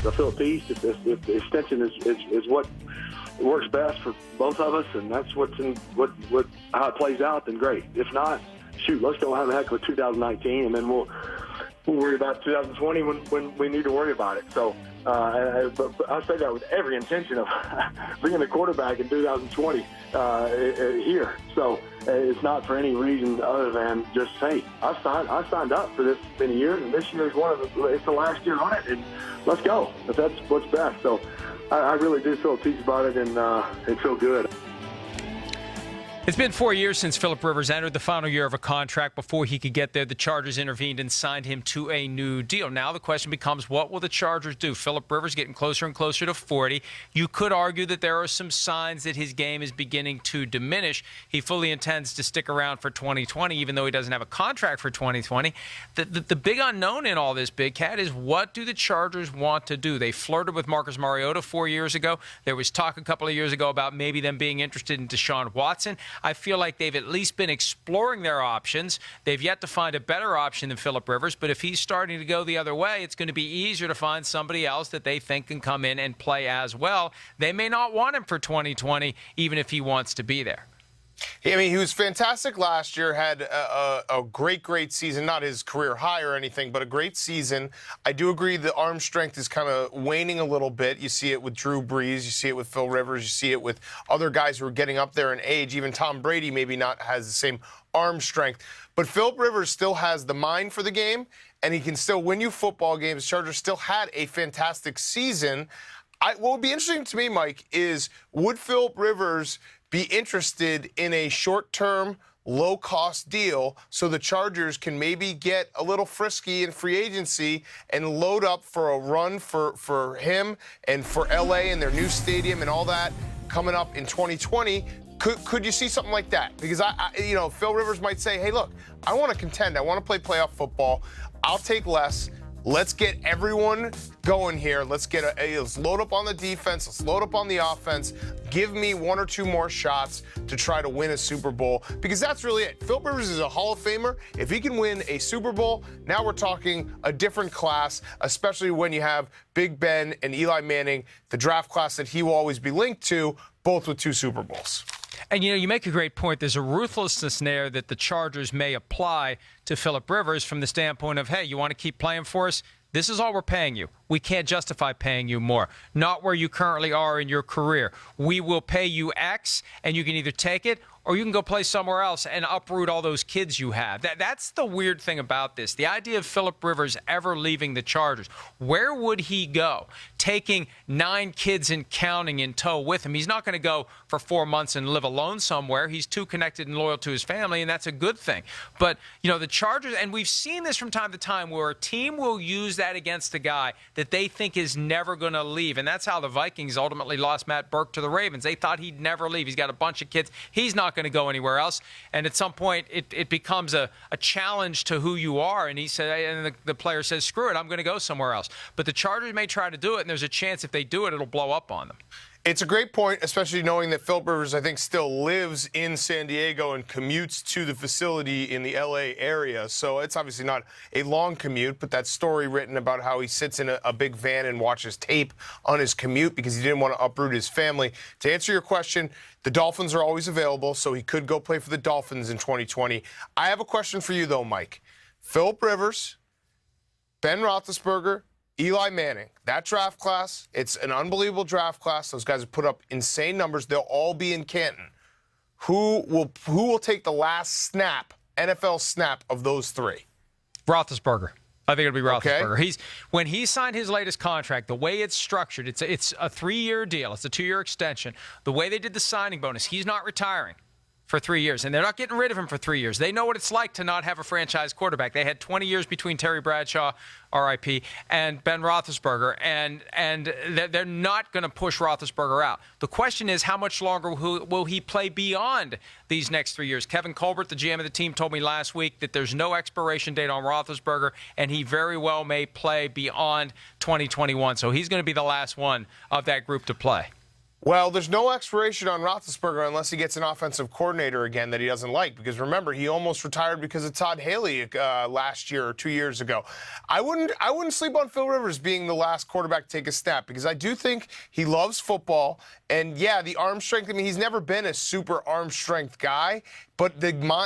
the Philip piece. If the extension is what works best for both of us, and that's how it plays out, then great. If not, shoot, let's go have a heck of a 2019, and then we'll worry about 2020 when we need to worry about it. So but I say that with every intention of being a quarterback in 2020 here. So it's not for any reason other than just, hey, I signed up for this many years, and this year is it's the last year on it, and let's go. If that's what's best. So I really do feel a piece about it and feel good. It's been 4 years since Philip Rivers entered the final year of a contract. Before he could get there, the Chargers intervened and signed him to a new deal. Now the question becomes, what will the Chargers do? Philip Rivers getting closer and closer to 40. You could argue that there are some signs that his game is beginning to diminish. He fully intends to stick around for 2020, even though he doesn't have a contract for 2020. The big unknown in all this, Big Cat, is what do the Chargers want to do? They flirted with Marcus Mariota 4 years ago. There was talk a couple of years ago about maybe them being interested in Deshaun Watson. I feel like they've at least been exploring their options. They've yet to find a better option than Philip Rivers, but if he's starting to go the other way, it's going to be easier to find somebody else that they think can come in and play as well. They may not want him for 2020, even if he wants to be there. I mean, he was fantastic last year, had a great season, not his career high or anything, but a great season. I do agree the arm strength is kind of waning a little bit. You see it with Drew Brees, you see it with Phil Rivers, you see it with other guys who are getting up there in age. Even Tom Brady maybe not has the same arm strength. But Philip Rivers still has the mind for the game, and he can still win you football games. Chargers still had a fantastic season. What would be interesting to me, Mike, is would Philip Rivers be interested in a short-term, low-cost deal so the Chargers can maybe get a little frisky in free agency and load up for a run for him and for L.A. and their new stadium and all that coming up in 2020? Could you see something like that? Because, Phil Rivers might say, hey, look, I want to contend. I want to play playoff football. I'll take less. Let's get everyone going here. Let's load up on the defense. Let's load up on the offense. Give me one or two more shots to try to win a Super Bowl, because that's really it. Phil Rivers is a Hall of Famer. If he can win a Super Bowl, now we're talking a different class, especially when you have Big Ben and Eli Manning, the draft class that he will always be linked to, both with 2 Super Bowls. And, you make a great point. There's a ruthlessness there that the Chargers may apply to Philip Rivers from the standpoint of, hey, you want to keep playing for us? This is all we're paying you. We can't justify paying you more. Not where you currently are in your career. We will pay you X, and you can either take it or you can go play somewhere else and uproot all those kids you have. That's the weird thing about this. The idea of Philip Rivers ever leaving the Chargers. Where would he go? Taking 9 kids and counting in tow with him. He's not going to go for 4 months and live alone somewhere. He's too connected and loyal to his family, and that's a good thing. But, the Chargers, and we've seen this from time to time, where a team will use that against a guy that they think is never going to leave. And that's how the Vikings ultimately lost Matt Burke to the Ravens. They thought he'd never leave. He's got a bunch of kids. He's not going to go anywhere else. And at some point, it becomes a challenge to who you are. And he said, and the player says, screw it, I'm going to go somewhere else. But the Chargers may try to do it, and there's a chance if they do it, it'll blow up on them. It's a great point, especially knowing that Philip Rivers, I think, still lives in San Diego and commutes to the facility in the L.A. area. So it's obviously not a long commute, but that story written about how he sits in a big van and watches tape on his commute because he didn't want to uproot his family. To answer your question, the Dolphins are always available, so he could go play for the Dolphins in 2020. I have a question for you, though, Mike. Philip Rivers, Ben Roethlisberger, Eli Manning, that draft class, it's an unbelievable draft class. Those guys have put up insane numbers. They'll all be in Canton. Who will take the last snap, NFL snap, of those 3? Roethlisberger. I think it'll be Roethlisberger. Okay. When he signed his latest contract, the way it's structured, it's a 3-year deal. It's a 2-year extension. The way they did the signing bonus, he's not retiring for 3 years, and they're not getting rid of him for 3 years. They know what it's like to not have a franchise quarterback. They had 20 years between Terry Bradshaw, R.I.P., and Ben Roethlisberger, and they're not going to push Roethlisberger out. The question is, how much longer will he play beyond these next 3 years? Kevin Colbert, the GM of the team, told me last week that there's no expiration date on Roethlisberger, and he very well may play beyond 2021. So he's going to be the last one of that group to play. Well, there's no expiration on Roethlisberger unless he gets an offensive coordinator again that he doesn't like. Because remember, he almost retired because of Todd Haley last year or 2 years ago. I wouldn't sleep on Phil Rivers being the last quarterback to take a snap, because I do think he loves football. And yeah, the arm strength. I mean, he's never been a super arm strength guy, but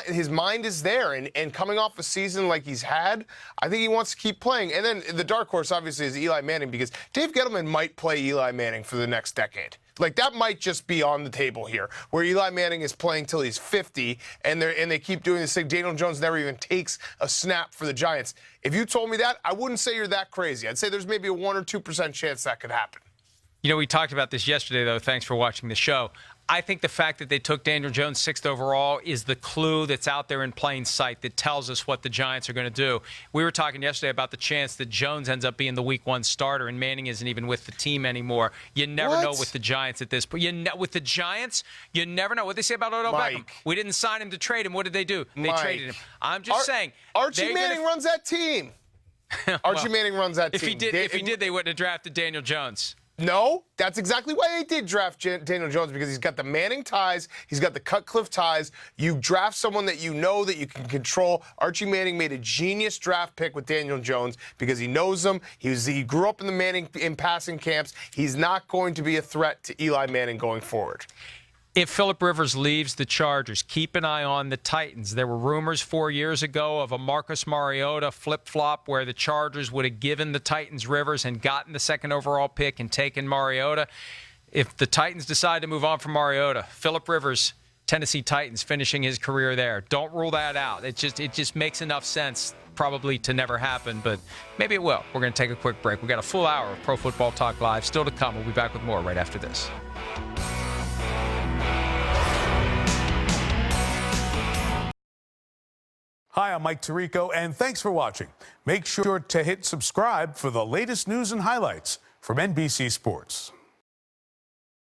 his mind is there. And coming off a season like he's had, I think he wants to keep playing. And then the dark horse, obviously, is Eli Manning, because Dave Gettleman might play Eli Manning for the next decade. Like, that might just be on the table here, where Eli Manning is playing till he's 50, and they keep doing this thing. Daniel Jones never even takes a snap for the Giants. If you told me that, I wouldn't say you're that crazy. I'd say there's maybe a 1 or 2% chance that could happen. You know, we talked about this yesterday, though. Thanks for watching the show. I think the fact that they took Daniel Jones 6th overall is the clue that's out there in plain sight that tells us what the Giants are going to do. We were talking yesterday about the chance that Jones ends up being the Week 1 starter and Manning isn't even with the team anymore. You never know with the Giants at this point. With the Giants, you never know. What they say about Odell Beckham? We didn't sign him to trade him. What did they do? They traded him. I'm just saying. Archie Manning runs that team. Archie Manning runs that team. If he did, they wouldn't have drafted Daniel Jones. No, that's exactly why they did draft Daniel Jones, because he's got the Manning ties, he's got the Cutcliffe ties. You draft someone that you know that you can control. Archie Manning made a genius draft pick with Daniel Jones because he knows him. He grew up in the Manning in passing camps. He's not going to be a threat to Eli Manning going forward. If Philip Rivers leaves the Chargers, keep an eye on the Titans. There were rumors 4 years ago of a Marcus Mariota flip-flop where the Chargers would have given the Titans Rivers and gotten the 2nd overall pick and taken Mariota. If the Titans decide to move on from Mariota, Philip Rivers, Tennessee Titans, finishing his career there. Don't rule that out. It just makes enough sense probably to never happen, but maybe it will. We're going to take a quick break. We've got a full hour of Pro Football Talk Live still to come. We'll be back with more right after this. Hi, I'm Mike Tirico, and thanks for watching. Make sure to hit subscribe for the latest news and highlights from NBC Sports.